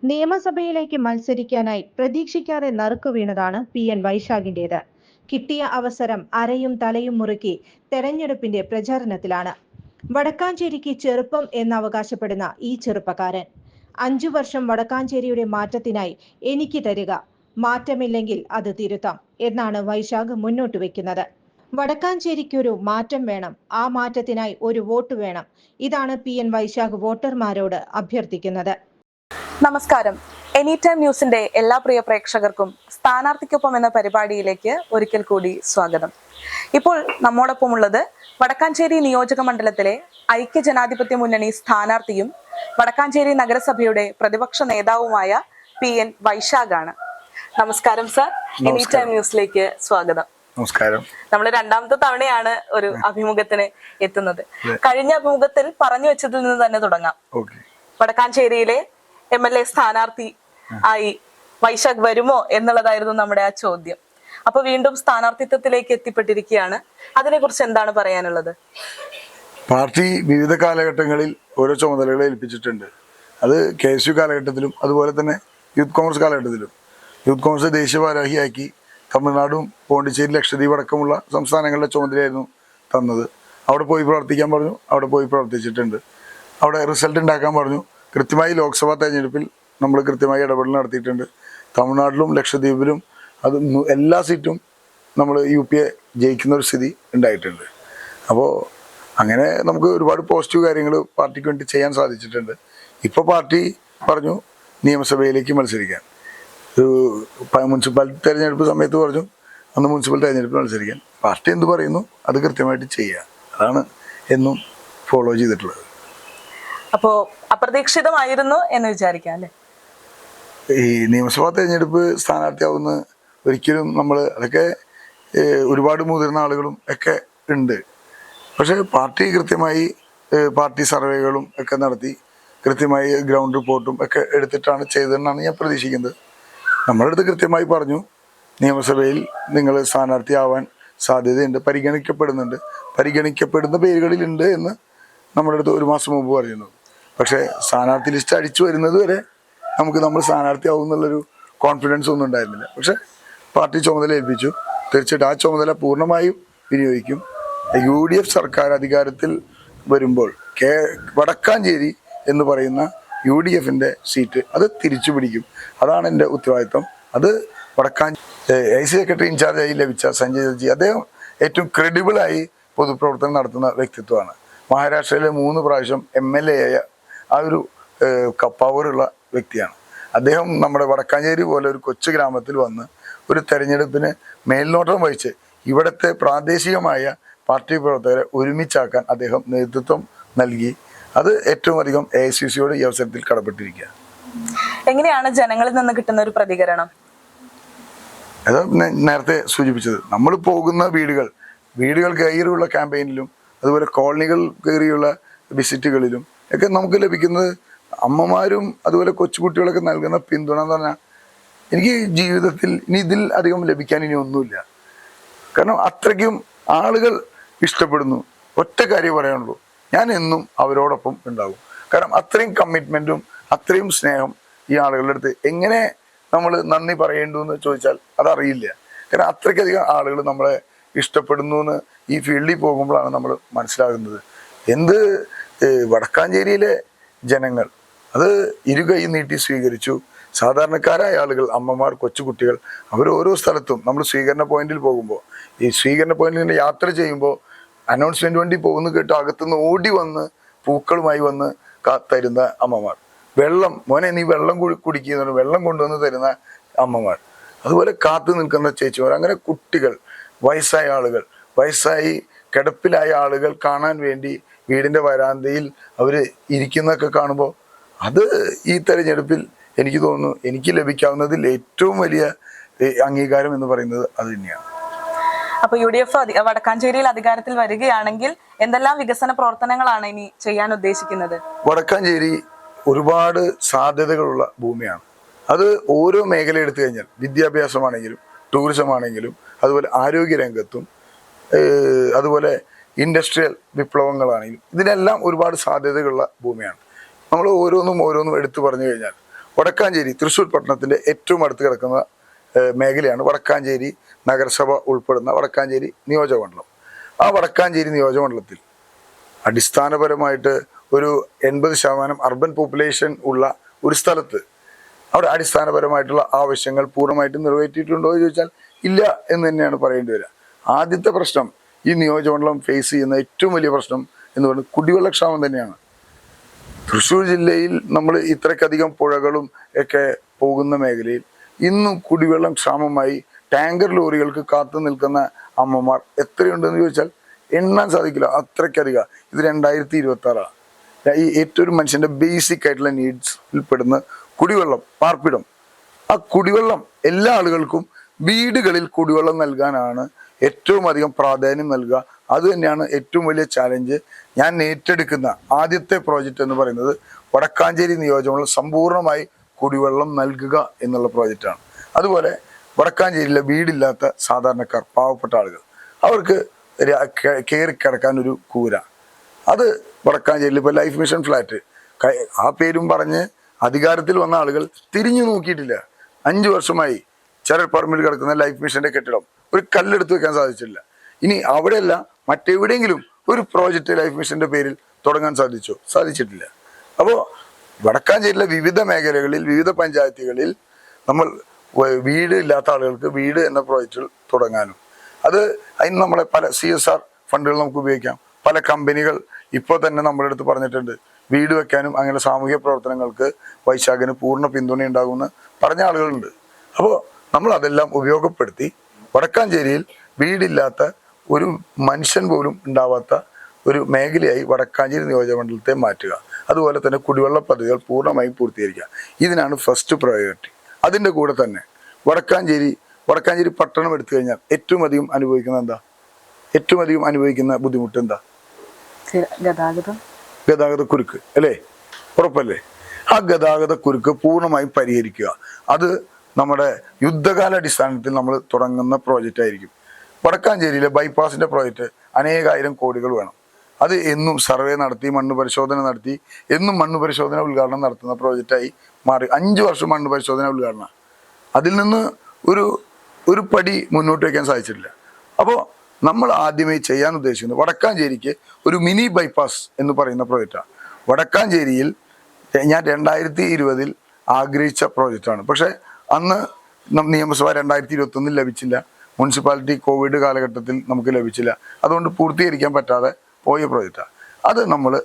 നിയമസഭയിലേക്ക് മത്സരിക്കാനായി പ്രതീക്ഷിക്കാതെ നറുക്കുവീണതാണ് PN വൈശാഖിന്റേത്. കിട്ടിയ അവസരം അരയും തലയും മുറുക്കി തെരഞ്ഞെടുപ്പിന്റെ പ്രചാരണത്തിലാണ്. വടക്കാഞ്ചേരിക്ക് ചെറുപ്പം എന്നവകാശപ്പെടുന്ന ഈ ചെറുപ്പക്കാരൻ 5 വർഷം വടക്കാഞ്ചേരിയുടെ മാറ്റത്തിനായി എനിക്ക് തരിക, മാറ്റമില്ലെങ്കിൽ അത് തിരുത്താം എന്നാണ് വൈശാഖ് മുന്നോട്ട് വെക്കുന്നത്. വടക്കാഞ്ചേരിക്കൊരു മാറ്റം വേണം, ആ മാറ്റത്തിനായി ഒരു വോട്ട് വേണം. ഇതാണ് PN വൈശാഖ് വോട്ടർമാരോട് അഭ്യർത്ഥിക്കുന്നത്. നമസ്കാരം. എനി ടൈം ന്യൂസിന്റെ എല്ലാ പ്രിയ പ്രേക്ഷകർക്കും സ്ഥാനാർത്ഥിക്കൊപ്പം എന്ന പരിപാടിയിലേക്ക് ഒരിക്കൽ കൂടി സ്വാഗതം. ഇപ്പോൾ നമ്മോടൊപ്പം ഉള്ളത് വടക്കാഞ്ചേരി നിയോജക മണ്ഡലത്തിലെ ഐക്യ ജനാധിപത്യ മുന്നണി സ്ഥാനാർത്ഥിയും വടക്കാഞ്ചേരി നഗരസഭയുടെ പ്രതിപക്ഷ നേതാവുമായ PN വൈശാഖാണ്. നമസ്കാരം സർ, എനി ടൈം ന്യൂസിലേക്ക് സ്വാഗതം. നമസ്കാരം. നമ്മൾ രണ്ടാമത്തെ തവണയാണ് ഒരു അഭിമുഖത്തിന് എത്തുന്നത്. കഴിഞ്ഞ അഭിമുഖത്തിൽ പറഞ്ഞു വെച്ചതിൽ നിന്ന് തന്നെ തുടങ്ങാം. വടക്കാഞ്ചേരിയിലെ MLA സ്ഥാനാർത്ഥി ആയി വൈശാഖ് വരുമോ എന്നുള്ളതായിരുന്നു നമ്മുടെ ആ ചോദ്യം. അപ്പൊ വീണ്ടും സ്ഥാനാർത്ഥിത്വത്തിലേക്ക് എത്തിപ്പെട്ടിരിക്കുകയാണ്. അതിനെക്കുറിച്ച് എന്താണ് പറയാനുള്ളത്? പാർട്ടി വിവിധ കാലഘട്ടങ്ങളിൽ ഓരോ ചുമതലകളെ ഏൽപ്പിച്ചിട്ടുണ്ട്. അത് KSU കാലഘട്ടത്തിലും അതുപോലെ തന്നെ യൂത്ത് കോൺഗ്രസ് കാലഘട്ടത്തിലും. യൂത്ത് കോൺഗ്രസ് ദേശീയ ഭാരവാഹിയാക്കി തമിഴ്നാടും പോണ്ടിച്ചേരി ലക്ഷദ്വീപ് അടക്കമുള്ള സംസ്ഥാനങ്ങളുടെ ചുമതലയായിരുന്നു തന്നത്. അവിടെ പോയി പ്രവർത്തിക്കാൻ പറഞ്ഞു, അവിടെ പോയി പ്രവർത്തിച്ചിട്ടുണ്ട്. അവിടെ റിസൾട്ട് ഉണ്ടാക്കാൻ പറഞ്ഞു. കൃത്യമായി ലോക്സഭാ തെരഞ്ഞെടുപ്പിൽ നമ്മൾ കൃത്യമായി ഇടപെടൽ നടത്തിയിട്ടുണ്ട്. തമിഴ്നാട്ടിലും ലക്ഷദ്വീപിലും അത് എല്ലാ സീറ്റും നമ്മൾ UP ജയിക്കുന്ന ഒരു സ്ഥിതി ഉണ്ടായിട്ടുണ്ട്. അപ്പോൾ അങ്ങനെ നമുക്ക് ഒരുപാട് പോസിറ്റീവ് കാര്യങ്ങൾ പാർട്ടിക്ക് വേണ്ടി ചെയ്യാൻ സാധിച്ചിട്ടുണ്ട്. ഇപ്പോൾ പാർട്ടി പറഞ്ഞു നിയമസഭയിലേക്ക് മത്സരിക്കാൻ. ഒരു മുനിസിപ്പാലിറ്റി തെരഞ്ഞെടുപ്പ് സമയത്ത് പറഞ്ഞു അന്ന് മുനിസിപ്പൽ തെരഞ്ഞെടുപ്പിൽ മത്സരിക്കാൻ. പാർട്ടി എന്ത് പറയുന്നു അത് കൃത്യമായിട്ട് ചെയ്യുക, അതാണ് എന്നും ഫോളോ ചെയ്തിട്ടുള്ളത്. അപ്പോ അപ്രതീക്ഷിതമായിരുന്നു എന്ന് വിചാരിക്കാം അല്ലേ? ഈ നിയമസഭാ തെരഞ്ഞെടുപ്പ് സ്ഥാനാർത്ഥിയാവുന്ന ഒരിക്കലും നമ്മൾ അതൊക്കെ ഒരുപാട് മുതിർന്ന ആളുകളും ഒക്കെ ഉണ്ട്. പക്ഷേ പാർട്ടി കൃത്യമായി പാർട്ടി സർവേകളും ഒക്കെ നടത്തി കൃത്യമായി ഗ്രൗണ്ട് റിപ്പോർട്ടും ഒക്കെ എടുത്തിട്ടാണ് ചെയ്തതെന്നാണ് ഞാൻ പ്രതീക്ഷിക്കുന്നത്. നമ്മുടെ അടുത്ത് കൃത്യമായി പറഞ്ഞു നിയമസഭയിൽ നിങ്ങൾ സ്ഥാനാർത്ഥിയാവാൻ സാധ്യതയുണ്ട്, പരിഗണിക്കപ്പെടുന്ന പേരുകളിലുണ്ട് എന്ന് നമ്മുടെ അടുത്ത് ഒരു മാസം മുമ്പ് പറയുന്നു. പക്ഷേ സ്ഥാനാർത്ഥി ലിസ്റ്റ് അടിച്ചു വരുന്നത് വരെ നമ്മൾ സ്ഥാനാർത്ഥിയാവും എന്നുള്ളൊരു കോൺഫിഡൻസ് ഒന്നും ഉണ്ടായിരുന്നില്ല. പക്ഷേ പാർട്ടി ചുമതല ഏൽപ്പിച്ചു. തീർച്ചയായിട്ടും ആ ചുമതല പൂർണ്ണമായും വിനിയോഗിക്കും. UDF സർക്കാർ അധികാരത്തിൽ വരുമ്പോൾ വടക്കാഞ്ചേരി എന്ന് പറയുന്ന UDFന്റെ സീറ്റ് അത് തിരിച്ചു പിടിക്കും. അതാണ് എൻ്റെ ഉത്തരവാദിത്വം. അത് AC സെക്രട്ടറി ഇൻചാർജായി ലഭിച്ച സഞ്ജയ് ജി, അദ്ദേഹം ഏറ്റവും ക്രെഡിബിളായി പൊതുപ്രവർത്തനം നടത്തുന്ന വ്യക്തിത്വമാണ്. മഹാരാഷ്ട്രയിലെ 3 പ്രാവശ്യം MLA ആയ ആ ഒരു പവറുള്ള വ്യക്തിയാണ് അദ്ദേഹം. നമ്മുടെ വടക്കാഞ്ചേരി പോലെ ഒരു കൊച്ചു ഗ്രാമത്തിൽ വന്ന് ഒരു തെരഞ്ഞെടുപ്പിന് മേൽനോട്ടം വഹിച്ച് ഇവിടുത്തെ പ്രാദേശികമായ പാർട്ടി പ്രവർത്തകരെ ഒരുമിച്ചാക്കാൻ അദ്ദേഹം നേതൃത്വം നൽകി. അത് ഏറ്റവും അധികം AICCയോട് ഈ അവസരത്തിൽ കടപ്പെട്ടിരിക്കുക. എങ്ങനെയാണ് ജനങ്ങളിൽ നിന്ന് കിട്ടുന്ന ഒരു പ്രതികരണം? അത് നേരത്തെ സൂചിപ്പിച്ചത്, നമ്മൾ പോകുന്ന വീടുകൾ കയറിയുള്ള ക്യാമ്പയിനിലും അതുപോലെ കോളനികൾ കയറിയുള്ള വിസിറ്റുകളിലും ഒക്കെ നമുക്ക് ലഭിക്കുന്നത് അമ്മമാരും അതുപോലെ കൊച്ചുകുട്ടികളൊക്കെ നൽകുന്ന പിന്തുണ എന്ന് പറഞ്ഞാൽ എനിക്ക് ജീവിതത്തിൽ ഇനി ഇതിൽ അധികം ലഭിക്കാൻ ഇനി ഒന്നുമില്ല. കാരണം അത്രയ്ക്കും ആളുകൾ ഇഷ്ടപ്പെടുന്നു. ഒറ്റ കാര്യം പറയാനുള്ളൂ, ഞാൻ എന്നും അവരോടൊപ്പം ഉണ്ടാകും. കാരണം അത്രയും കമ്മിറ്റ്മെൻറ്റും അത്രയും സ്നേഹം ഈ ആളുകളുടെ അടുത്ത് എങ്ങനെ നമ്മൾ നന്ദി പറയേണ്ടു എന്ന് ചോദിച്ചാൽ അതറിയില്ല. കാരണം അത്രയ്ക്കധികം ആളുകൾ നമ്മളെ ഇഷ്ടപ്പെടുന്നു എന്ന് ഈ ഫീൽഡിൽ പോകുമ്പോഴാണ് നമ്മൾ മനസ്സിലാകുന്നത്. വടക്കാഞ്ചേരിയിലെ ജനങ്ങൾ അത് ഇരുകൈ നീട്ടി സ്വീകരിച്ചു. സാധാരണക്കാരായ ആളുകൾ, അമ്മമാർ, കൊച്ചുകുട്ടികൾ, അവർ ഓരോ സ്ഥലത്തും നമ്മൾ സ്വീകരണ പോയിന്റിൽ പോകുമ്പോൾ, ഈ സ്വീകരണ പോയിന്റിൽ നിന്ന് യാത്ര ചെയ്യുമ്പോൾ അനൗൺസ്മെന്റ് വണ്ടി പോകുന്ന കേട്ട് അകത്തുനിന്ന് ഓടി വന്ന് പൂക്കളുമായി വന്ന് തരുന്ന അമ്മമാർ, വെള്ളം മോനെ നീ വെള്ളം കുടിക്കുന്ന വെള്ളം കൊണ്ടുവന്ന് തരുന്ന അമ്മമാർ, അതുപോലെ കാത്തു നിൽക്കുന്ന ചേച്ചിമാർ, അങ്ങനെ കുട്ടികൾ, വയസ്സായ ആളുകൾ, വയസ്സായി കിടപ്പിലായ ആളുകൾ കാണാൻ വേണ്ടി വീടിൻ്റെ വരാന്തയിൽ അവർ ഇരിക്കുന്നതൊക്കെ കാണുമ്പോൾ അത് ഈ തെരഞ്ഞെടുപ്പിൽ എനിക്ക് തോന്നുന്നു എനിക്ക് ലഭിക്കാവുന്നതിൽ ഏറ്റവും വലിയ അംഗീകാരം എന്ന് പറയുന്നത് അത് തന്നെയാണ്. അപ്പൊ UDF വടക്കാഞ്ചേരിയിൽ അധികാരത്തിൽ വരികയാണെങ്കിൽ എന്തെല്ലാം വികസന പ്രവർത്തനങ്ങളാണ് ഇനി ചെയ്യാൻ ഉദ്ദേശിക്കുന്നത്? വടക്കാഞ്ചേരി ഒരുപാട് സാധ്യതകളുള്ള ഭൂമിയാണ്. അത് ഓരോ മേഖല എടുത്തു കഴിഞ്ഞാൽ, വിദ്യാഭ്യാസമാണെങ്കിലും ടൂറിസം ആണെങ്കിലും അതുപോലെ ആരോഗ്യരംഗത്തും അതുപോലെ ഇൻഡസ്ട്രിയൽ വിപ്ലവങ്ങളാണെങ്കിലും ഇതിനെല്ലാം ഒരുപാട് സാധ്യതകളുള്ള ഭൂമിയാണ്. നമ്മൾ ഓരോന്നും എടുത്തു പറഞ്ഞു കഴിഞ്ഞാൽ വടക്കാഞ്ചേരി തൃശ്ശൂർ പട്ടണത്തിന്റെ ഏറ്റവും അടുത്ത് കിടക്കുന്ന മേഖലയാണ് വടക്കാഞ്ചേരി നഗരസഭ ഉൾപ്പെടുന്ന വടക്കാഞ്ചേരി നിയോജകമണ്ഡലം. ആ വടക്കാഞ്ചേരി നിയോജകമണ്ഡലത്തിൽ അടിസ്ഥാനപരമായിട്ട് ഒരു 80% അർബൻ പോപ്പുലേഷൻ ഉള്ള ഒരു സ്ഥലത്ത് അവിടെ അടിസ്ഥാനപരമായിട്ടുള്ള ആവശ്യങ്ങൾ പൂർണ്ണമായിട്ടും നിറവേറ്റിയിട്ടുണ്ടോ എന്ന് ചോദിച്ചാൽ ഇല്ല എന്ന് തന്നെയാണ് പറയേണ്ടി വരിക. ആദ്യത്തെ പ്രശ്നം ഈ നിയോജകമണ്ഡലം ഫേസ് ചെയ്യുന്ന ഏറ്റവും വലിയ പ്രശ്നം എന്ന് പറയുന്നത് കുടിവെള്ളക്ഷാമം തന്നെയാണ്. തൃശ്ശൂർ ജില്ലയിൽ നമ്മൾ ഇത്രയ്ക്കധികം പുഴകളും ഒക്കെ പോകുന്ന മേഖലയിൽ ഇന്നും കുടിവെള്ളം ക്ഷാമമായി ടാങ്കർ ലോറികൾക്ക് കാത്തു നിൽക്കുന്ന അമ്മമാർ എത്രയുണ്ടെന്ന് ചോദിച്ചാൽ എണ്ണാൻ സാധിക്കില്ല, അത്രയ്ക്കധികം. ഇത് 2026. ഈ ഏറ്റവും ഒരു മനുഷ്യന്റെ ബേസിക് ആയിട്ടുള്ള നീഡ്സിൽ പെടുന്ന കുടിവെള്ളം, പാർപ്പിടം. ആ കുടിവെള്ളം എല്ലാ ആളുകൾക്കും വീടുകളിൽ കുടിവെള്ളം നൽകാനാണ് ഏറ്റവും അധികം പ്രാധാന്യം നൽകുക. അത് തന്നെയാണ് ഏറ്റവും വലിയ ചാലഞ്ച്. ഞാൻ ഏറ്റെടുക്കുന്ന ആദ്യത്തെ പ്രോജക്റ്റ് എന്ന് പറയുന്നത് വടക്കാഞ്ചേരി നിയോജകമണ്ഡലം സമ്പൂർണ്ണമായി കുടിവെള്ളം നൽകുക എന്നുള്ള പ്രോജക്റ്റാണ്. അതുപോലെ വടക്കാഞ്ചേരിയിലെ വീടില്ലാത്ത സാധാരണക്കാർ, പാവപ്പെട്ട ആളുകൾ, അവർക്ക് കയറി കിടക്കാൻ ഒരു കൂര, അത് വടക്കാഞ്ചേരിയിൽ ഇപ്പോൾ ലൈഫ് മിഷൻ ഫ്ലാറ്റ് ആ പേരും പറഞ്ഞ് അധികാരത്തിൽ വന്ന ആളുകൾ തിരിഞ്ഞു നോക്കിയിട്ടില്ല. 5 വർഷമായി ചെറൽ പറമ്പിൽ കിടക്കുന്ന ലൈഫ് മിഷന്റെ കെട്ടിടം ഒരു കല്ലെടുത്ത് വെക്കാൻ സാധിച്ചില്ല. ഇനി അവിടെയല്ല മറ്റെവിടെയെങ്കിലും ഒരു പ്രോജക്റ്റ് ലൈഫ് മിഷന്റെ പേരിൽ തുടങ്ങാൻ സാധിച്ചിട്ടില്ല. അപ്പോൾ വടക്കാഞ്ചേരിയിലെ വിവിധ മേഖലകളിൽ, വിവിധ പഞ്ചായത്തുകളിൽ നമ്മൾ വീട് ഇല്ലാത്ത ആളുകൾക്ക് വീട് എന്ന പ്രോജക്റ്റുകൾ തുടങ്ങാനും, അതിന് നമ്മളെ പല CSR ഫണ്ടുകൾ നമുക്ക് ഉപയോഗിക്കാം. പല കമ്പനികൾ ഇപ്പോൾ തന്നെ നമ്മുടെ അടുത്ത് പറഞ്ഞിട്ടുണ്ട് വീട് വെക്കാനും അങ്ങനെ സാമൂഹ്യ പ്രവർത്തനങ്ങൾക്ക് വൈശാഖിന് പൂർണ്ണ പിന്തുണ ഉണ്ടാകുമെന്ന് പറഞ്ഞ ആളുകളുണ്ട്. അപ്പോൾ നമ്മൾ അതെല്ലാം ഉപയോഗപ്പെടുത്തി വടക്കാഞ്ചേരിയിൽ വീടില്ലാത്ത ഒരു മനുഷ്യൻ പോലും ഉണ്ടാവാത്ത ഒരു മേഖലയായി വടക്കാഞ്ചേരി നിയോജകമണ്ഡലത്തെ മാറ്റുക. അതുപോലെ തന്നെ കുടിവെള്ള പദ്ധതികൾ പൂർണ്ണമായും പൂർത്തീകരിക്കുക. ഇതിനാണ് ഫസ്റ്റ് പ്രയോറിറ്റി. അതിൻ്റെ കൂടെ തന്നെ വടക്കാഞ്ചേരി പട്ടണം എടുത്തു കഴിഞ്ഞാൽ ഏറ്റവും അധികം അനുഭവിക്കുന്ന ബുദ്ധിമുട്ട് എന്താ? ഗതാഗത കുരുക്ക് അല്ലേ? ഉറപ്പല്ലേ? ആ ഗതാഗത കുരുക്ക് പൂർണ്ണമായും പരിഹരിക്കുക. അത് നമ്മുടെ യുദ്ധകാലാടിസ്ഥാനത്തിൽ നമ്മൾ തുടങ്ങുന്ന പ്രോജക്റ്റ് ആയിരിക്കും. വടക്കാഞ്ചേരിയിലെ ബൈപ്പാസിന്റെ പ്രോജക്റ്റ് അനേകായിരം കോടികൾ വേണം. അത് എന്നും സർവേ നടത്തി, മണ്ണ് പരിശോധന നടത്തി, എന്നും മണ്ണ് പരിശോധന ഉദ്ഘാടനം നടത്തുന്ന പ്രോജക്റ്റായി മാറി. 5 വർഷം മണ്ണ് പരിശോധന ഉദ്ഘാടനം. അതിൽ നിന്ന് ഒരു പടി മുന്നോട്ട് വയ്ക്കാൻ സാധിച്ചിട്ടില്ല. അപ്പോൾ നമ്മൾ ആദ്യമേ ചെയ്യാൻ ഉദ്ദേശിക്കുന്നത് വടക്കാഞ്ചേരിക്ക് ഒരു മിനി ബൈപ്പാസ് എന്ന് പറയുന്ന പ്രോജക്റ്റാണ്. വടക്കാഞ്ചേരിയിൽ ഞാൻ 2020 ആഗ്രഹിച്ച പ്രോജക്റ്റാണ്. പക്ഷേ അന്ന് നിയമസഭ 2021 ലഭിച്ചില്ല. മുനിസിപ്പാലിറ്റി കോവിഡ് കാലഘട്ടത്തിൽ നമുക്ക് ലഭിച്ചില്ല. അതുകൊണ്ട് പൂർത്തീകരിക്കാൻ പറ്റാതെ പോയ പ്രോജക്റ്റാണ്.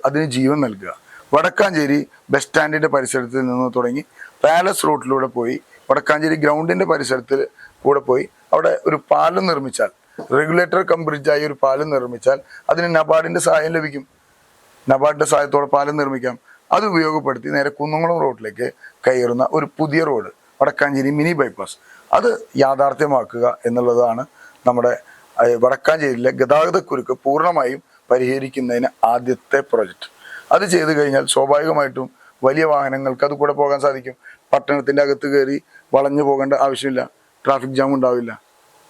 അതിന് ജീവൻ നൽകുക. വടക്കാഞ്ചേരി ബസ് സ്റ്റാൻഡിന്റെ പരിസരത്തിൽ നിന്ന് തുടങ്ങി പാലസ് റൂട്ടിലൂടെ പോയി വടക്കാഞ്ചേരി ഗ്രൗണ്ടിന്റെ പരിസരത്തിൽ കൂടെ പോയി അവിടെ ഒരു പാലം നിർമ്മിച്ചാൽ, റെഗുലേറ്റർ കം ബ്രിഡ്ജായി ഒരു പാലം നിർമ്മിച്ചാൽ അതിന് നബാർഡിന്റെ സഹായം ലഭിക്കും. നബാർഡിന്റെ സഹായത്തോടെ പാലം നിർമ്മിക്കാം. അത് ഉപയോഗപ്പെടുത്തി നേരെ കുന്നംകുളം റോഡിലേക്ക് കയറുന്ന ഒരു പുതിയ റോഡ്, വടക്കാഞ്ചേരി മിനി ബൈപ്പാസ്, അത് യാഥാർത്ഥ്യമാക്കുക എന്നുള്ളതാണ് നമ്മുടെ വടക്കാഞ്ചേരിയിലെ ഗതാഗതക്കുരുക്ക് പൂർണ്ണമായും പരിഹരിക്കുന്നതിന് ആദ്യത്തെ പ്രോജക്റ്റ്. അത് ചെയ്തു കഴിഞ്ഞാൽ സ്വാഭാവികമായിട്ടും വലിയ വാഹനങ്ങൾക്ക് അത് കൂടെ പോകാൻ സാധിക്കും. പട്ടണത്തിന്റെ അകത്ത് കയറി വളഞ്ഞു പോകേണ്ട ആവശ്യമില്ല, ട്രാഫിക് ജാം ഉണ്ടാവില്ല.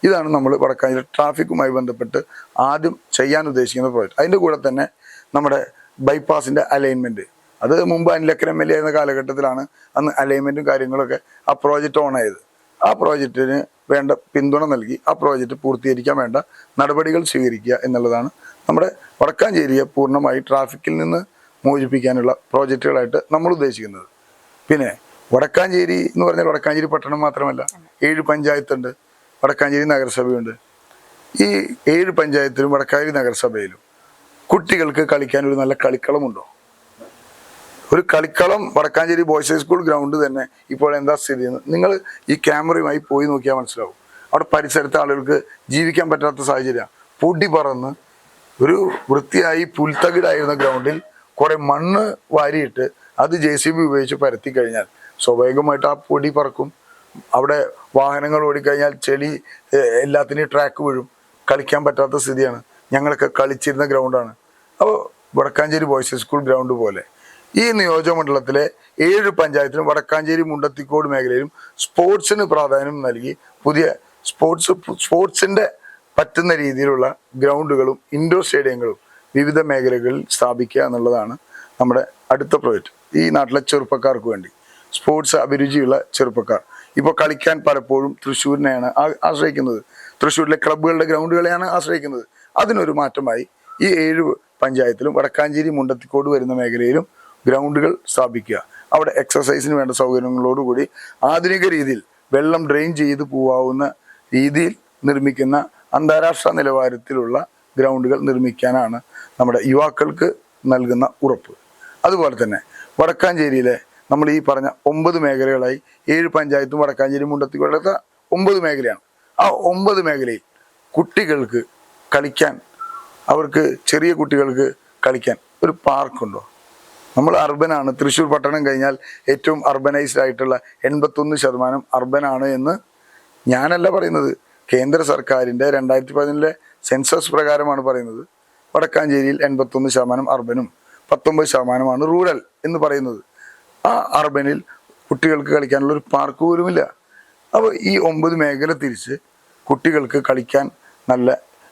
ഇതാണ് നമ്മൾ വടക്കാഞ്ചേരി ട്രാഫിക്കുമായി ബന്ധപ്പെട്ട് ആദ്യം ചെയ്യാൻ ഉദ്ദേശിക്കുന്ന പ്രോജക്റ്റ്. അതിൻ്റെ കൂടെ തന്നെ നമ്മുടെ ബൈപ്പാസിന്റെ അലൈൻമെന്റ്, അത് മുമ്പ് അനിലക്കര MLA ആയിരുന്ന കാലഘട്ടത്തിലാണ് അന്ന് അലൈൻമെന്റും കാര്യങ്ങളൊക്കെ ആ പ്രോജക്റ്റ് ഓണായത്. ആ പ്രോജക്റ്റിന് വേണ്ട പിന്തുണ നൽകി ആ പ്രോജക്റ്റ് പൂർത്തീകരിക്കാൻ വേണ്ട നടപടികൾ സ്വീകരിക്കുക എന്നുള്ളതാണ് നമ്മുടെ വടക്കാഞ്ചേരിയെ പൂർണ്ണമായി ട്രാഫിക്കിൽ നിന്ന് മോചിപ്പിക്കാനുള്ള പ്രോജക്റ്റുകളായിട്ട് നമ്മൾ ഉദ്ദേശിക്കുന്നത്. പിന്നെ വടക്കാഞ്ചേരി എന്ന് പറഞ്ഞാൽ വടക്കാഞ്ചേരി പട്ടണം മാത്രമല്ല, 7 പഞ്ചായത്തുണ്ട്, വടക്കാഞ്ചേരി നഗരസഭയുണ്ട്. ഈ 7 പഞ്ചായത്തിലും വടക്കാഞ്ചേരി നഗരസഭയിലും കുട്ടികൾക്ക് കളിക്കാൻ ഒരു നല്ല കളിക്കളമുണ്ടോ? ഒരു കളിക്കളം വടക്കാഞ്ചേരി ബോയ്സ് ഹൈസ്കൂൾ ഗ്രൗണ്ട് തന്നെ ഇപ്പോൾ എന്താ സ്ഥിതി എന്ന് നിങ്ങൾ ഈ ക്യാമറയുമായി പോയി നോക്കിയാൽ മനസ്സിലാവും. അവിടെ പരിസരത്തെ ആളുകൾക്ക് ജീവിക്കാൻ പറ്റാത്ത സാഹചര്യമാണ്. പൊടി പറന്ന് ഒരു വൃത്തിയായി പുൽത്തകിടായിരുന്ന ഗ്രൗണ്ടിൽ കുറെ മണ്ണ് വാരിയിട്ട് അത് JCB ഉപയോഗിച്ച് പരത്തി കഴിഞ്ഞാൽ സ്വാഭാവികമായിട്ട് ആ പൊടി പറക്കും. അവിടെ വാഹനങ്ങൾ ഓടിക്കഴിഞ്ഞാൽ ചെളി എല്ലാത്തിനെയും ട്രാക്ക് വീഴും. കളിക്കാൻ പറ്റാത്ത സ്ഥിതിയാണ്. ഞങ്ങളൊക്കെ കളിച്ചിരുന്ന ഗ്രൗണ്ടാണ്. അപ്പോൾ വടക്കാഞ്ചേരി ബോയ്സ് ഹൈസ്കൂൾ ഗ്രൗണ്ട് പോലെ ഈ നിയോജകമണ്ഡലത്തിലെ 7 പഞ്ചായത്തിലും വടക്കാഞ്ചേരി മുണ്ടത്തിക്കോട് മേഖലയിലും സ്പോർട്സിന് പ്രാധാന്യം നൽകി പുതിയ സ്പോർട്സിന്റെ പറ്റുന്ന രീതിയിലുള്ള ഗ്രൗണ്ടുകളും ഇൻഡോർ സ്റ്റേഡിയങ്ങളും വിവിധ മേഖലകളിൽ സ്ഥാപിക്കുക എന്നുള്ളതാണ് നമ്മുടെ അടുത്ത പ്രോജക്റ്റ്. ഈ നാട്ടിലെ ചെറുപ്പക്കാർക്ക് വേണ്ടി സ്പോർട്സ് അഭിരുചിയുള്ള ചെറുപ്പക്കാർ ഇപ്പോൾ കളിക്കാൻ പലപ്പോഴും തൃശ്ശൂരിനെയാണ് ആശ്രയിക്കുന്നത്. തൃശ്ശൂരിലെ ക്ലബ്ബുകളുടെ ഗ്രൗണ്ടുകളെയാണ് ആശ്രയിക്കുന്നത്. അതിനൊരു മാറ്റമായി ഈ 7 പഞ്ചായത്തിലും വടക്കാഞ്ചേരി മുണ്ടത്തിക്കോട് വരുന്ന മേഖലയിലും ഗ്രൗണ്ടുകൾ സ്ഥാപിക്കുക. അവിടെ എക്സസൈസിന് വേണ്ട സൗകര്യങ്ങളോടുകൂടി ആധുനിക രീതിയിൽ വെള്ളം ഡ്രെയിൻ ചെയ്ത് പോവാവുന്ന രീതിയിൽ നിർമ്മിക്കുന്ന അന്താരാഷ്ട്ര നിലവാരത്തിലുള്ള ഗ്രൗണ്ടുകൾ നിർമ്മിക്കാനാണ് നമ്മുടെ യുവാക്കൾക്ക് നൽകുന്ന ഉറപ്പ്. അതുപോലെ തന്നെ വടക്കാഞ്ചേരിയിലെ നമ്മൾ ഈ പറഞ്ഞ 9 മേഖലകളായി 7 പഞ്ചായത്തും വടക്കാഞ്ചേരി മുണ്ടത്തിക്കോട് 9 മേഖലയാണ്. ആ 9 മേഖലയിൽ കുട്ടികൾക്ക് കളിക്കാൻ, അവർക്ക് ചെറിയ കുട്ടികൾക്ക് കളിക്കാൻ ഒരു പാർക്കുണ്ടോ? നമ്മൾ അർബനാണ്. തൃശ്ശൂർ പട്ടണം കഴിഞ്ഞാൽ ഏറ്റവും അർബനൈസ്ഡ് ആയിട്ടുള്ള 81% അർബനാണ് എന്ന് ഞാനല്ല പറയുന്നത്. കേന്ദ്ര സർക്കാരിൻ്റെ 2011 സെൻസസ് പ്രകാരമാണ് പറയുന്നത്. വടക്കാഞ്ചേരിയിൽ 81% അർബനും 19% റൂറൽ എന്ന് പറയുന്നത്. ആ അർബനിൽ കുട്ടികൾക്ക് കളിക്കാനുള്ള ഒരു പാർക്ക് പോലുമില്ല. അപ്പോൾ ഈ 9 മേഖല തിരിച്ച് കുട്ടികൾക്ക് കളിക്കാൻ നല്ല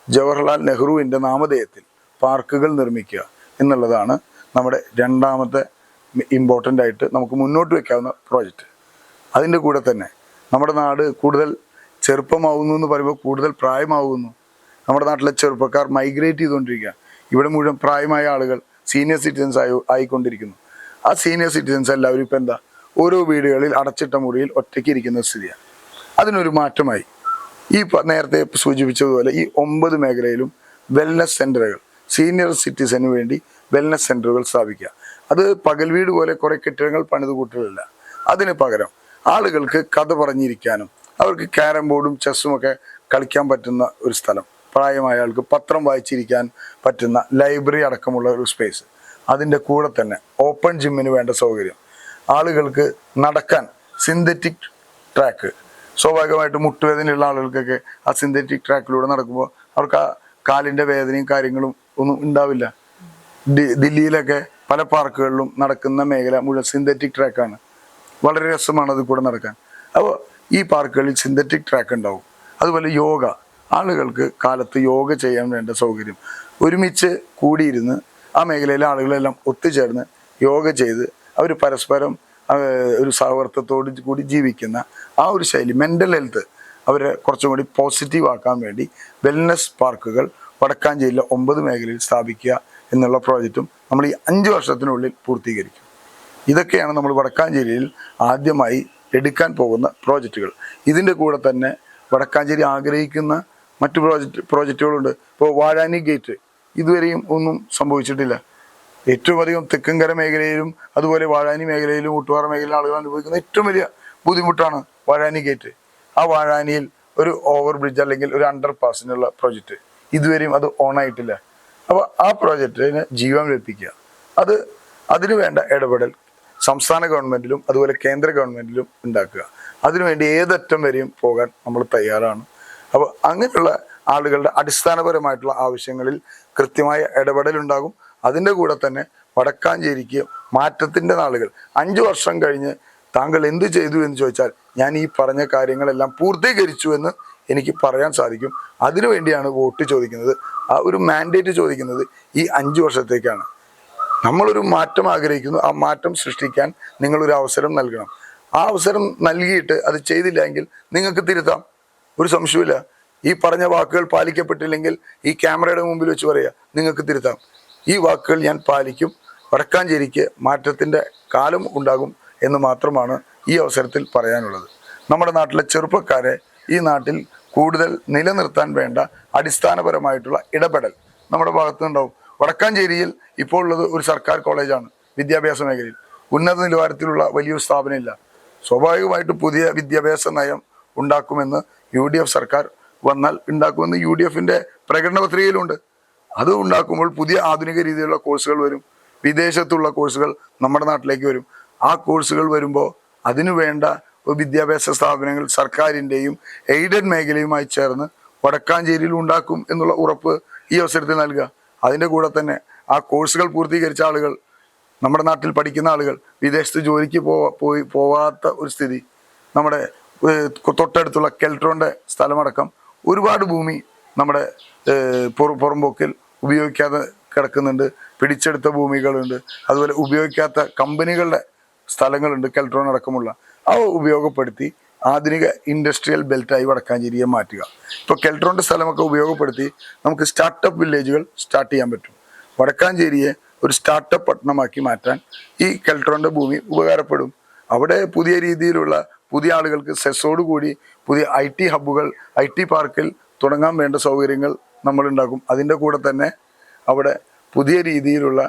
ജവഹർലാൽ നെഹ്റുവിൻ്റെ നാമധേയത്തിൽ പാർക്കുകൾ നിർമ്മിക്കുക എന്നുള്ളതാണ് നമ്മുടെ രണ്ടാമത്തെ ഇമ്പോർട്ടൻ്റ് ആയിട്ട് നമുക്ക് മുന്നോട്ട് വയ്ക്കാവുന്ന പ്രോജക്റ്റ്. അതിൻ്റെ കൂടെ തന്നെ നമ്മുടെ നാട് കൂടുതൽ ചെറുപ്പമാവുന്നു എന്ന് പറയുമ്പോൾ കൂടുതൽ പ്രായമാവുന്നു. നമ്മുടെ നാട്ടിലെ ചെറുപ്പക്കാർ മൈഗ്രേറ്റ് ചെയ്തുകൊണ്ടിരിക്കുക. ഇവിടെ മുഴുവൻ പ്രായമായ ആളുകൾ സീനിയർ സിറ്റിസൻസ് ആയിക്കൊണ്ടിരിക്കുന്നു. ആ സീനിയർ സിറ്റിസൻസ് എല്ലാവരും ഇപ്പം എന്താ, ഓരോ വീടുകളിൽ അടച്ചിട്ട മുറിയിൽ ഒറ്റയ്ക്ക് ഇരിക്കുന്ന സ്ഥിതിയാണ്. അതിനൊരു മാറ്റമായി ഈ നേരത്തെ സൂചിപ്പിച്ചതുപോലെ ഈ 9 മേഖലയിലും വെൽനസ് സെൻ്ററുകൾ, സീനിയർ സിറ്റിസന് വേണ്ടി വെൽനസ് സെൻ്ററുകൾ സ്ഥാപിക്കുക. അത് പകൽ വീട് പോലെ കുറേ കെട്ടിടങ്ങൾ പണിത് കൂട്ടുകയല്ല. അതിന് പകരം ആളുകൾക്ക് കഥ പറഞ്ഞിരിക്കാനും അവർക്ക് ക്യാരം ബോർഡും ചെസ്സും ഒക്കെ കളിക്കാൻ പറ്റുന്ന ഒരു സ്ഥലം, പ്രായമായ ആൾക്ക് പത്രം വായിച്ചിരിക്കാൻ പറ്റുന്ന ലൈബ്രറി അടക്കമുള്ള ഒരു സ്പേസ്, അതിൻ്റെ കൂടെ തന്നെ ഓപ്പൺ ജിമ്മിന് വേണ്ട സൗകര്യം, ആളുകൾക്ക് നടക്കാൻ സിന്തറ്റിക് ട്രാക്ക്. സ്വാഭാവികമായിട്ട് മുട്ടുവേദനയുള്ള ആളുകൾക്കൊക്കെ ആ സിന്തറ്റിക് ട്രാക്കിലൂടെ നടക്കുമ്പോൾ അവർക്ക് ആ കാലിൻ്റെ വേദനയും കാര്യങ്ങളും ഒന്നും ഉണ്ടാവില്ല. ദില്ലിയിലൊക്കെ പല പാർക്കുകളിലും നടക്കുന്ന മേഖല മുഴുവൻ സിന്തറ്റിക് ട്രാക്കാണ്. വളരെ രസമാണ് അത് കൂടെ നടക്കാൻ. അപ്പോൾ ഈ പാർക്കുകളിൽ സിന്തറ്റിക് ട്രാക്ക് ഉണ്ടാവും. അതുപോലെ യോഗ, ആളുകൾക്ക് കാലത്ത് യോഗ ചെയ്യാൻ വേണ്ട സൗകര്യം, ഒരുമിച്ച് കൂടിയിരുന്ന് ആ മേഖലയിലെ ആളുകളെല്ലാം ഒത്തുചേർന്ന് യോഗ ചെയ്ത് അവർ പരസ്പരം ഒരു സൗഹൃദത്തോട് കൂടി ജീവിക്കുന്ന ആ ഒരു ശൈലി, മെൻ്റൽ ഹെൽത്ത് അവരെ കുറച്ചും കൂടി പോസിറ്റീവ് ആക്കാൻ വേണ്ടി വെൽനസ് പാർക്കുകൾ വടക്കാഞ്ചേരിയിലെ 9 മേഖലയിൽ സ്ഥാപിക്കുക എന്നുള്ള പ്രോജക്റ്റും നമ്മൾ ഈ 5 വർഷത്തിനുള്ളിൽ പൂർത്തീകരിക്കും. ഇതൊക്കെയാണ് നമ്മൾ വടക്കാഞ്ചേരിയിൽ ആദ്യമായി എടുക്കാൻ പോകുന്ന പ്രോജക്റ്റുകൾ. ഇതിൻ്റെ കൂടെ തന്നെ വടക്കാഞ്ചേരി ആഗ്രഹിക്കുന്ന മറ്റു പ്രോജക്റ്റുകളുണ്ട്. ഇപ്പോൾ വാഴാനി ഗേറ്റ് ഇതുവരെയും ഒന്നും സംഭവിച്ചിട്ടില്ല. ഏറ്റവും അധികം തെക്കൻകര മേഖലയിലും അതുപോലെ വാഴാനി മേഖലയിലും ഊട്ടുപാറ മേഖലയിലും ആളുകൾ അനുഭവിക്കുന്ന ഏറ്റവും വലിയ ബുദ്ധിമുട്ടാണ് വാഴാനി ഗേറ്റ്. ആ വാഴാനിയിൽ ഒരു ഓവർ ബ്രിഡ്ജ് അല്ലെങ്കിൽ ഒരു അണ്ടർ പാസിനുള്ള പ്രോജക്റ്റ് ഇതുവരെയും അത് ഓണായിട്ടില്ല. അപ്പോൾ ആ പ്രോജക്റ്റിന് ജീവൻ ലഭിക്കുക, അതിനു വേണ്ട ഇടപെടൽ സംസ്ഥാന ഗവൺമെൻറ്റിലും അതുപോലെ കേന്ദ്ര ഗവൺമെൻറ്റിലും ഉണ്ടാക്കുക. അതിനുവേണ്ടി ഏതറ്റം വരെയും പോകാൻ നമ്മൾ തയ്യാറാണ്. അപ്പോൾ അങ്ങനെയുള്ള ആളുകളുടെ അടിസ്ഥാനപരമായിട്ടുള്ള ആവശ്യങ്ങളിൽ കൃത്യമായ ഇടപെടലുണ്ടാകും. അതിൻ്റെ കൂടെ തന്നെ വടക്കാഞ്ചേരിക്ക് മാറ്റത്തിൻ്റെ നാളുകൾ 5 വർഷം കഴിഞ്ഞ് താങ്കൾ എന്ത് ചെയ്തു എന്ന് ചോദിച്ചാൽ ഞാൻ ഈ പറഞ്ഞ കാര്യങ്ങളെല്ലാം പൂർത്തീകരിച്ചു എന്ന് എനിക്ക് പറയാൻ സാധിക്കും. അതിനുവേണ്ടിയാണ് വോട്ട് ചോദിക്കുന്നത്. ആ ഒരു മാൻഡേറ്റ് ചോദിക്കുന്നത് ഈ 5 വർഷത്തേക്കാണ്. നമ്മളൊരു മാറ്റം ആഗ്രഹിക്കുന്നു. ആ മാറ്റം സൃഷ്ടിക്കാൻ നിങ്ങളൊരു അവസരം നൽകണം. ആ അവസരം നൽകിയിട്ട് അത് ചെയ്തില്ലെങ്കിൽ നിങ്ങൾക്ക് തിരുത്താം, ഒരു സംശയമില്ല. ഈ പറഞ്ഞ വാക്കുകൾ പാലിക്കപ്പെട്ടില്ലെങ്കിൽ ഈ ക്യാമറയുടെ മുമ്പിൽ വെച്ച് പറയുക, നിങ്ങൾക്ക് തിരുത്താം. ഈ വാക്കുകൾ ഞാൻ പാലിക്കും. വടക്കാഞ്ചേരിക്ക് മാറ്റത്തിൻ്റെ കാലം ഉണ്ടാകും എന്ന് മാത്രമാണ് ഈ അവസരത്തിൽ പറയാനുള്ളത്. നമ്മുടെ നാട്ടിലെ ചെറുപ്പക്കാരെ ഈ നാട്ടിൽ കൂടുതൽ നിലനിർത്താൻ വേണ്ട അടിസ്ഥാനപരമായിട്ടുള്ള ഇടപെടൽ നമ്മുടെ ഭാഗത്തുനിന്നുണ്ടാവും. വടക്കാഞ്ചേരിയിൽ ഇപ്പോൾ ഉള്ളത് ഒരു സർക്കാർ കോളേജാണ്. വിദ്യാഭ്യാസ മേഖലയിൽ ഉന്നത നിലവാരത്തിലുള്ള വലിയൊരു സ്ഥാപനമില്ല. സ്വാഭാവികമായിട്ട് പുതിയ വിദ്യാഭ്യാസ നയം ഉണ്ടാക്കുമെന്ന് UDF സർക്കാർ വന്നാൽ ഉണ്ടാക്കുമെന്ന് UDFൻ്റെ പ്രകടന പത്രികയിലുണ്ട്. അത് ഉണ്ടാക്കുമ്പോൾ പുതിയ ആധുനിക രീതിയിലുള്ള കോഴ്സുകൾ വരും. വിദേശത്തുള്ള കോഴ്സുകൾ നമ്മുടെ നാട്ടിലേക്ക് വരും. ആ കോഴ്സുകൾ വരുമ്പോൾ അതിനു വേണ്ട വിദ്യാഭ്യാസ സ്ഥാപനങ്ങൾ സർക്കാരിൻ്റെയും എയ്ഡഡ് മേഖലയുമായി ചേർന്ന് വടക്കാഞ്ചേരിയിൽ ഉണ്ടാക്കും എന്നുള്ള ഉറപ്പ് ഈ അവസരത്തിൽ നൽകുക. അതിൻ്റെ കൂടെ തന്നെ ആ കോഴ്സുകൾ പൂർത്തീകരിച്ച ആളുകൾ, നമ്മുടെ നാട്ടിൽ പഠിക്കുന്ന ആളുകൾ വിദേശത്ത് ജോലിക്ക് പോവാത്ത ഒരു സ്ഥിതി, നമ്മുടെ തൊട്ടടുത്തുള്ള കെൽട്രോൻ്റെ സ്ഥലമടക്കം ഒരുപാട് ഭൂമി നമ്മുടെ പുറമ്പോക്കിൽ ഉപയോഗിക്കാതെ കിടക്കുന്നുണ്ട്. പിടിച്ചെടുത്ത ഭൂമികളുണ്ട്. അതുപോലെ ഉപയോഗിക്കാത്ത കമ്പനികളുടെ സ്ഥലങ്ങളുണ്ട്, കെൽട്രോൺ അടക്കമുള്ള. അവ ഉപയോഗപ്പെടുത്തി ആധുനിക ഇൻഡസ്ട്രിയൽ ബെൽറ്റായി വടക്കാഞ്ചേരിയെ മാറ്റുക. ഇപ്പോൾ കെൽട്രോണിൻ്റെ സ്ഥലമൊക്കെ ഉപയോഗപ്പെടുത്തി നമുക്ക് സ്റ്റാർട്ടപ്പ് വില്ലേജുകൾ സ്റ്റാർട്ട് ചെയ്യാൻ പറ്റും. വടക്കാഞ്ചേരിയെ ഒരു സ്റ്റാർട്ടപ്പ് പട്ടണമാക്കി മാറ്റാൻ ഈ കെൽട്രോണിൻ്റെ ഭൂമി ഉപകാരപ്പെടും. അവിടെ പുതിയ രീതിയിലുള്ള പുതിയ ആളുകൾക്ക് സെസ്സോടുകൂടി പുതിയ IT ഹബ്ബുകൾ, IT പാർക്കിൽ തുടങ്ങാൻ വേണ്ട സൗകര്യങ്ങൾ നമ്മൾ ഉണ്ടാക്കും. അതിൻ്റെ കൂടെ തന്നെ അവിടെ പുതിയ രീതിയിലുള്ള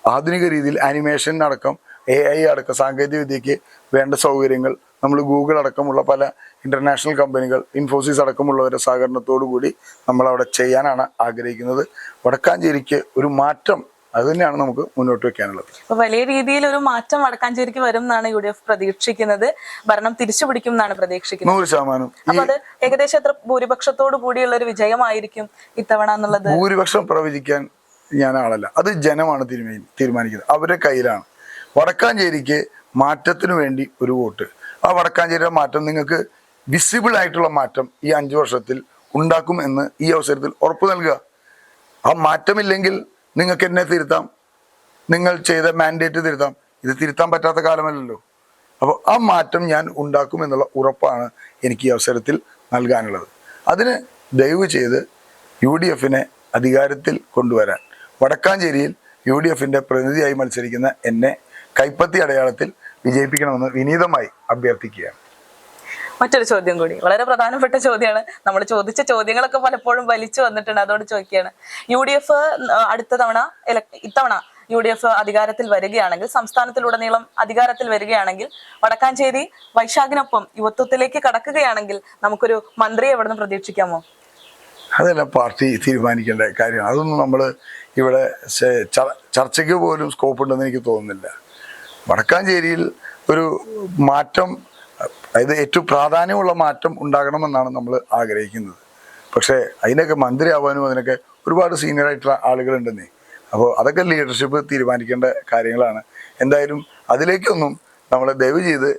ആധുനിക രീതിയിൽ ആനിമേഷൻ അടക്കം AI അടക്കം സാങ്കേതിക വിദ്യയ്ക്ക് വേണ്ട സൗകര്യങ്ങൾ നമ്മൾ ഗൂഗിൾ അടക്കമുള്ള പല ഇൻ്റർനാഷണൽ കമ്പനികൾ, ഇൻഫോസിസ് അടക്കമുള്ളവരുടെ സഹകരണത്തോടു കൂടി നമ്മളവിടെ ചെയ്യാനാണ് ആഗ്രഹിക്കുന്നത്. വടക്കാഞ്ചേരിക്ക് ഒരു മാറ്റം അത് തന്നെയാണ് നമുക്ക് മുന്നോട്ട് വെക്കാനുള്ളത്. അപ്പൊ വലിയ രീതിയിൽ ഒരു മാറ്റം വടക്കാഞ്ചേരിക്ക് വരും എന്നാണ് UDF പ്രതീക്ഷിക്കുന്നത്. ഭരണം തിരിച്ചു പിടിക്കും എന്നാണ് പ്രതീക്ഷിക്കുന്നത്. 100%. അപ്പൊ അത് ഏകദേശം എത്ര ഭൂരിപക്ഷത്തോടു കൂടിയുള്ള ഒരു വിജയമായിരിക്കും ഇത്തവണ എന്നുള്ളത്? ഭൂരിപക്ഷം പ്രവചിക്കാൻ ഞാൻ ആളല്ല, അത് ജനമാണ് തീരുമാനിക്കുന്നത്. അവരുടെ കയ്യിലാണ്. വടക്കാഞ്ചേരിക്ക് മാറ്റത്തിന് വേണ്ടി ഒരു വോട്ട്. ആ വടക്കാഞ്ചേരിയുടെ മാറ്റം നിങ്ങൾക്ക് വിസിബിൾ ആയിട്ടുള്ള മാറ്റം ഈ 5 വർഷത്തിൽ ഉണ്ടാക്കും എന്ന് ഈ അവസരത്തിൽ ഉറപ്പ് നൽകുക. ആ മാറ്റമില്ലെങ്കിൽ നിങ്ങൾക്ക് എന്നെ തിരുത്താം, നിങ്ങൾ ചെയ്ത മാൻഡേറ്റ് തിരുത്താം. ഇത് തിരുത്താൻ പറ്റാത്ത കാലമല്ലല്ലോ. അപ്പോൾ ആ മാറ്റം ഞാൻ ഉണ്ടാക്കും എന്നുള്ള ഉറപ്പാണ് എനിക്ക് ഈ അവസരത്തിൽ നൽകാനുള്ളത്. അതിന് ദയവ് ചെയ്ത് UDFനെ അധികാരത്തിൽ കൊണ്ടുവരാൻ വടക്കാഞ്ചേരിയിൽ UDFന്റെ പ്രതിനിധിയായി മത്സരിക്കുന്ന എന്നെ കൈപ്പത്തി അടയാളത്തിൽ വിജയിപ്പിക്കണമെന്ന് വിനീതമായി അഭ്യർത്ഥിക്കുകയാണ്. മറ്റൊരു ചോദ്യം കൂടി, വളരെ പ്രധാനപ്പെട്ട ചോദ്യമാണ്. നമ്മൾ ചോദിച്ച ചോദ്യങ്ങളൊക്കെ പലപ്പോഴും വലിച്ചു വന്നിട്ടുണ്ട്, അതോട് ചോദിക്കുകയാണ്. UDF ഇത്തവണ UDF അധികാരത്തിൽ വരികയാണെങ്കിൽ, സംസ്ഥാനത്തിലുടനീളം അധികാരത്തിൽ വരികയാണെങ്കിൽ, വടക്കാഞ്ചേരി വൈശാഖിനൊപ്പം യുവത്വത്തിലേക്ക് കടക്കുകയാണെങ്കിൽ നമുക്കൊരു മന്ത്രിയെ എവിടെ നിന്ന് പ്രതീക്ഷിക്കാമോ? അതെല്ലാം പാർട്ടി തീരുമാനിക്കേണ്ട കാര്യമാണ്. അതൊന്നും നമ്മൾ ഇവിടെ ചർച്ചയ്ക്ക് പോലും സ്കോപ്പ് ഉണ്ടെന്ന് എനിക്ക് തോന്നുന്നില്ല. വടക്കാഞ്ചേരിയിൽ ഒരു മാറ്റം, അതായത് ഏറ്റവും പ്രാധാന്യമുള്ള മാറ്റം ഉണ്ടാകണമെന്നാണ് നമ്മൾ ആഗ്രഹിക്കുന്നത്. പക്ഷേ അതിനൊക്കെ മന്ത്രിയാവാനും അതിനൊക്കെ ഒരുപാട് സീനിയറായിട്ടുള്ള ആളുകളുണ്ടെന്നേ. അപ്പോൾ അതൊക്കെ ലീഡർഷിപ്പ് തീരുമാനിക്കേണ്ട കാര്യങ്ങളാണ്. എന്തായാലും അതിലേക്കൊന്നും നമ്മളെ ദയവ് ചെയ്ത്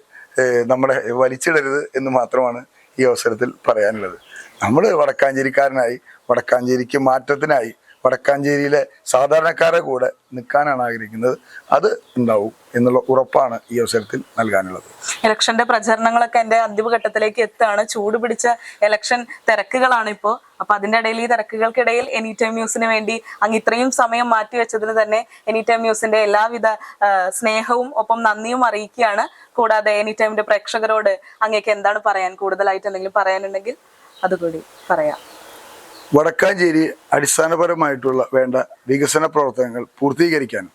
നമ്മളെ വലിച്ചിടരുത് എന്ന് മാത്രമാണ് ഈ അവസരത്തിൽ പറയാനുള്ളത്. നമ്മൾ വടക്കാഞ്ചേരിക്കാരനായി, വടക്കാഞ്ചേരിക്ക് മാറ്റത്തിനായി, വടക്കാഞ്ചേരിയിലെ സാധാരണക്കാരെ കൂടെ നിൽക്കാനാണ് ആഗ്രഹിക്കുന്നത്. അത് ഉണ്ടാവും എന്നുള്ള ഉറപ്പാണ് ഈ അവസരത്തിൽ നൽകാനുള്ളത്. ഇലക്ഷന്റെ പ്രചരണങ്ങളൊക്കെ എൻ്റെ അന്തിമഘട്ടത്തിലേക്ക് എത്തുകയാണ്. ചൂട് പിടിച്ച ഇലക്ഷൻ തിരക്കുകളാണ് ഇപ്പോൾ. അപ്പൊ അതിന്റെ ഇടയിൽ, ഈ തിരക്കുകൾക്കിടയിൽ എനി ടൈം ന്യൂസിന് വേണ്ടി അങ്ങ് ഇത്രയും സമയം മാറ്റിവെച്ചതിന് തന്നെ എനി ടൈം ന്യൂസിന്റെ എല്ലാവിധ സ്നേഹവും ഒപ്പം നന്ദിയും അറിയിക്കുകയാണ്. കൂടാതെ എനി ടൈമിന്റെ പ്രേക്ഷകരോട് അങ്ങേക്ക് എന്താണ് പറയാൻ, കൂടുതലായിട്ട് എന്തെങ്കിലും പറയാനുണ്ടെങ്കിൽ അതുകൂടി പറയാം. വടക്കാഞ്ചേരി അടിസ്ഥാനപരമായിട്ടുള്ള വേണ്ട വികസന പ്രവർത്തനങ്ങൾ പൂർത്തീകരിക്കാനും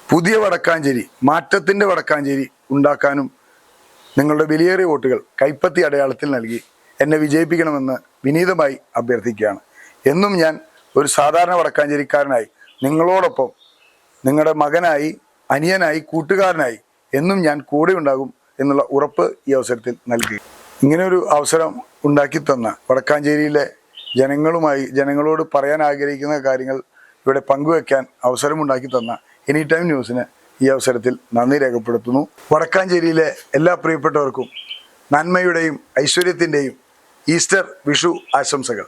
പുതിയ വടക്കാഞ്ചേരി, മാറ്റത്തിൻ്റെ വടക്കാഞ്ചേരി ഉണ്ടാക്കാനും നിങ്ങളുടെ വിലയേറിയ വോട്ടുകൾ കൈപ്പത്തി അടയാളത്തിൽ നൽകി എന്നെ വിജയിപ്പിക്കണമെന്ന് വിനീതമായി അഭ്യർത്ഥിക്കുകയാണ്. എന്നും ഞാൻ ഒരു സാധാരണ വടക്കാഞ്ചേരിക്കാരനായി നിങ്ങളോടൊപ്പം, നിങ്ങളുടെ മകനായി, അനിയനായി, കൂട്ടുകാരനായി എന്നും ഞാൻ കൂടെ ഉണ്ടാകും എന്നുള്ള ഉറപ്പ് ഈ അവസരത്തിൽ നൽകുക. ഇങ്ങനെയൊരു അവസരം ഉണ്ടാക്കി തന്ന വടക്കാഞ്ചേരിയിലെ ജനങ്ങളോട് പറയാൻ ആഗ്രഹിക്കുന്ന കാര്യങ്ങൾ ഇവിടെ പങ്കുവെക്കാൻ അവസരമുണ്ടാക്കി തന്ന എനി ടൈം ന്യൂസിന് ഈ അവസരത്തിൽ നന്ദി രേഖപ്പെടുത്തുന്നു. വടക്കാഞ്ചേരിയിലെ എല്ലാ പ്രിയപ്പെട്ടവർക്കും നന്മയുടെയും ഐശ്വര്യത്തിൻ്റെയും ഈസ്റ്റർ, വിഷു ആശംസകൾ.